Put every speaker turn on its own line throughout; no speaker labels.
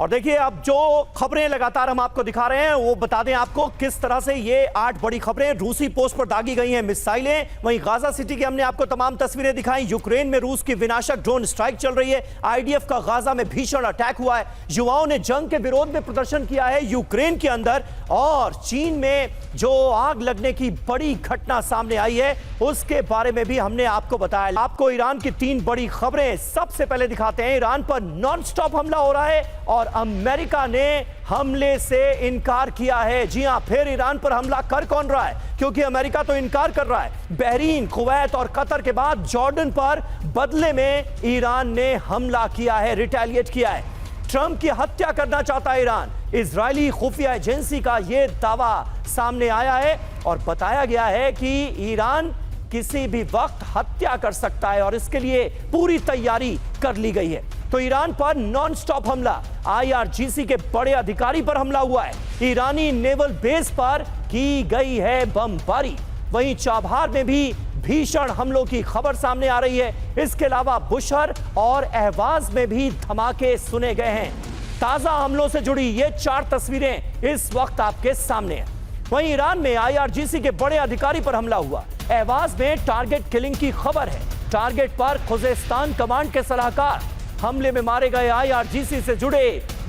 और देखिए अब जो खबरें लगातार हम आपको दिखा रहे हैं वो बता दें आपको किस तरह से ये 8 बड़ी खबरें रूसी पोस्ट पर दागी गई हैं मिसाइलें। वहीं गाजा सिटी की हमने आपको तमाम तस्वीरें दिखाई। यूक्रेन में रूस की विनाशक ड्रोन स्ट्राइक चल रही है। आईडीएफ का गाजा में भीषण अटैक हुआ है। युवाओं ने जंग के विरोध में प्रदर्शन किया है यूक्रेन के अंदर। और चीन में जो आग लगने की बड़ी घटना सामने आई है उसके बारे में भी हमने आपको बताया। आपको ईरान की 3 बड़ी खबरें सबसे पहले दिखाते हैं। ईरान पर नॉनस्टॉप हमला हो रहा है और अमेरिका ने हमले से इनकार किया है। जी हां, फिर ईरान पर हमला कर कौन रहा है, क्योंकि अमेरिका तो इनकार कर रहा है। बहरीन, कुवैत और कतर के बाद जॉर्डन पर बदले में ईरान ने हमला किया है, रिटेलिएट किया है। ट्रंप की हत्या करना चाहता है ईरान। इजरायली खुफिया एजेंसी का यह दावा सामने आया है और बताया गया है कि ईरान किसी भी वक्त हत्या कर सकता है और इसके लिए पूरी तैयारी कर ली गई है। तो ईरान पर नॉनस्टॉप हमला, आईआरजीसी के बड़े अधिकारी पर हमला हुआ है। ईरानी नेवल बेस पर की गई है बमबारी। वहीं चाबहार में भी भीषण हमलों की खबर सामने आ रही है। इसके अलावा बुशहर और अहवाज में भी धमाके सुने गए हैं। ताजा हमलों से जुड़ी ये 4 तस्वीरें इस वक्त आपके सामने हैं। वहीं ईरान में आईआरजीसी के बड़े अधिकारी पर हमला हुआ। अहवाज में टारगेट किलिंग की खबर है। टारगेट पर खुजेस्तान कमांड के सलाहकार, हमले में मारे गए आईआरजीसी से जुड़े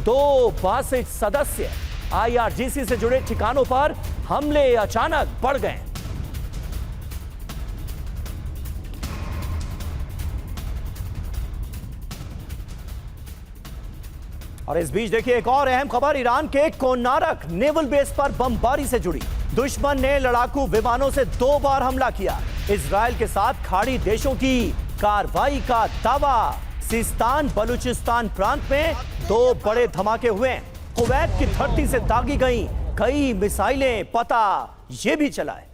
2 बासिक सदस्य। आईआरजीसी से जुड़े ठिकानों पर हमले अचानक बढ़ गए। और इस बीच देखिए एक और अहम खबर, ईरान के कोनारक नेवल बेस पर बमबारी से जुड़ी। दुश्मन ने लड़ाकू विमानों से 2 बार हमला किया। इजरायल के साथ खाड़ी देशों की कार्रवाई का दावा। सिस्तान बलूचिस्तान प्रांत में 2 बड़े धमाके हुए। कुवैत की धरती से दागी गई कई मिसाइलें, पता यह भी चला है।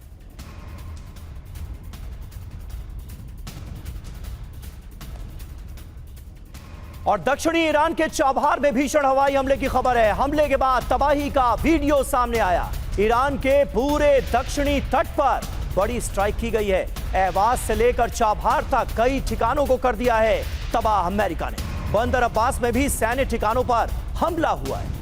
और दक्षिणी ईरान के चाबहार में भीषण हवाई हमले की खबर है। हमले के बाद तबाही का वीडियो सामने आया। ईरान के पूरे दक्षिणी तट पर बड़ी स्ट्राइक की गई है। अहवाज से लेकर चाबहार तक कई ठिकानों को कर दिया है तबाह अमेरिका ने। बंदर अब्बास में भी सैन्य ठिकानों पर हमला हुआ है।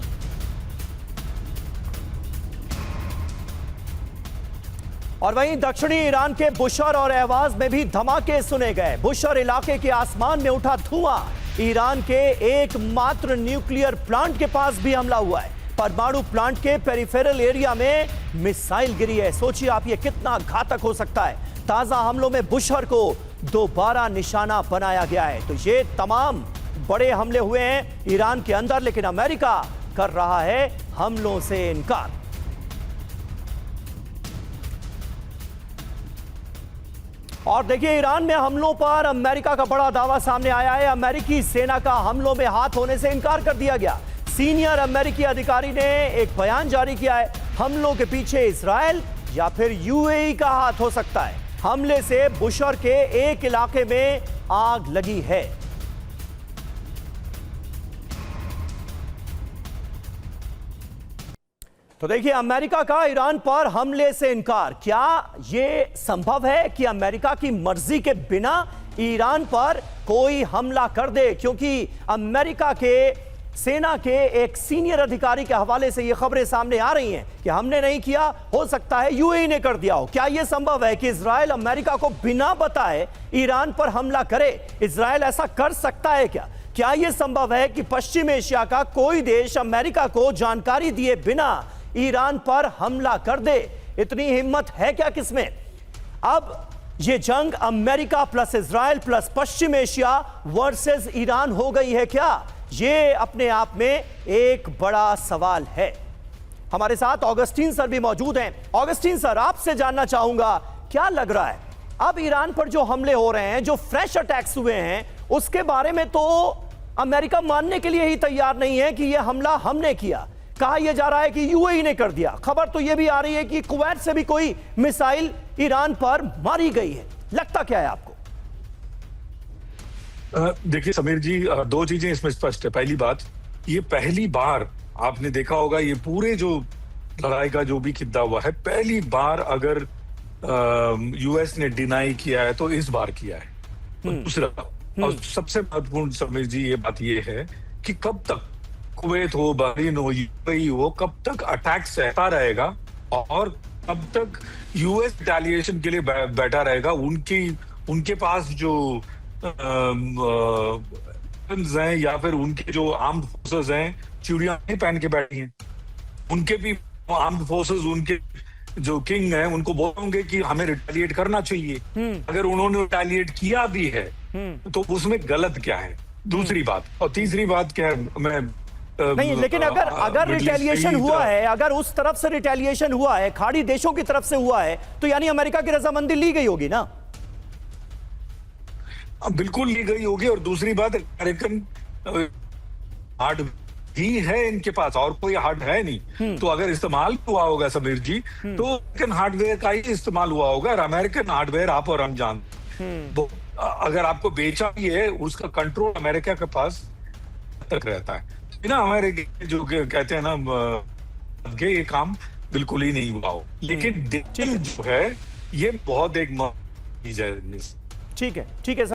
और वहीं दक्षिणी ईरान के बुशहर और अहवाज में भी धमाके सुने गए। बुशहर इलाके के आसमान में उठा धुआं। ईरान के एकमात्र न्यूक्लियर प्लांट के पास भी हमला हुआ है। परमाणु प्लांट के पेरिफेरल एरिया में मिसाइल गिरी है। सोचिए आप, ये कितना घातक हो सकता है। ताजा हमलों में बुशहर को दोबारा निशाना बनाया गया है। तो ये तमाम बड़े हमले हुए हैं ईरान के अंदर, लेकिन अमेरिका कर रहा है हमलों से इनकार। और देखिए ईरान में हमलों पर अमेरिका का बड़ा दावा सामने आया है। अमेरिकी सेना का हमलों में हाथ होने से इनकार कर दिया गया। सीनियर अमेरिकी अधिकारी ने एक बयान जारी किया है। हमलों के पीछे इजरायल या फिर यूएई का हाथ हो सकता है। हमले से बुशहर के एक इलाके में आग लगी है। तो देखिए अमेरिका का ईरान पर हमले से इनकार। क्या यह संभव है कि अमेरिका की मर्जी के बिना ईरान पर कोई हमला कर दे? क्योंकि अमेरिका के सेना के एक सीनियर अधिकारी के हवाले से यह खबरें सामने आ रही हैं कि हमने नहीं किया, हो सकता है यूएई ने कर दिया हो। क्या यह संभव है कि इजरायल अमेरिका को बिना बताए ईरान पर हमला करे? इजरायल ऐसा कर सकता है क्या? क्या यह संभव है कि पश्चिम एशिया का कोई देश अमेरिका को जानकारी दिए बिना ईरान पर हमला कर दे? इतनी हिम्मत है क्या किसमें? अब यह जंग अमेरिका प्लस इजरायल प्लस पश्चिम एशिया वर्सेस ईरान हो गई है क्या? यह अपने आप में एक बड़ा सवाल है। हमारे साथ ऑगस्टीन सर भी मौजूद हैं। ऑगस्टीन सर, आपसे जानना चाहूंगा क्या लग रहा है अब ईरान पर जो हमले हो रहे हैं, जो फ्रेश अटैक्स हुए हैं, उसके बारे में तो अमेरिका मानने के लिए ही तैयार नहीं है कि यह हमला हमने किया। कहा यह जा रहा है कि यूएई ने कर दिया। खबर तो यह भी आ रही है कि कुवैत से भी कोई मिसाइल ईरान पर मारी गई है। लगता क्या है आपको?
देखिए समीर जी, 2 चीजें इसमें स्पष्ट है। पहली बात, ये पहली बार आपने देखा होगा, ये पूरे जो लड़ाई का जो भी किस्सा हुआ है, पहली बार अगर यूएस ने डिनाई किया है तो इस बार किया है। दूसरा और सबसे महत्वपूर्ण समीर जी ये बात ये है कि कब तक कुवैत हो, बहरीन हो, यूएई हो, कब तक अटैक सहता रहेगा और कब तक यूएस रिटेलिएशन के लिए बैठा रहेगा। उनके पास जो हैं या फिर उनके जो आर्म्ड फोर्सेस हैं, चूड़ियां नहीं पहन के बैठी हैं। उनके भी आर्म्ड फोर्सेस, उनके जो किंग हैं, उनको बोलोगे कि हमें रिटेलिएट करना चाहिए। अगर उन्होंने रिटेलिएट किया भी है तो उसमें गलत क्या है? दूसरी बात। और तीसरी बात क्या है, मैं
नहीं, लेकिन अगर रिटेलिएशन हुआ है, अगर उस तरफ से रिटेलिएशन हुआ है, खाड़ी देशों की तरफ से हुआ है, तो यानी अमेरिका की रजामंदी ली गई होगी ना?
बिल्कुल ली गई होगी। और दूसरी बात, अमेरिकन हार्ड ही है इनके पास, और कोई हार्ड है नहीं। तो अगर इस्तेमाल हुआ होगा समीर जी, तो अमेरिकन हार्डवेयर का ही इस्तेमाल हुआ होगा। और अमेरिकन हार्डवेयर आप और हम जानते, अगर आपको बेचा भी है, उसका कंट्रोल अमेरिका के पास तक रहता है ना। अमेरिका जो कहते हैं ना कि ये काम बिल्कुल ही नहीं हुआ हो। लेकिन जो है ये बहुत एक चीज है।
ठीक है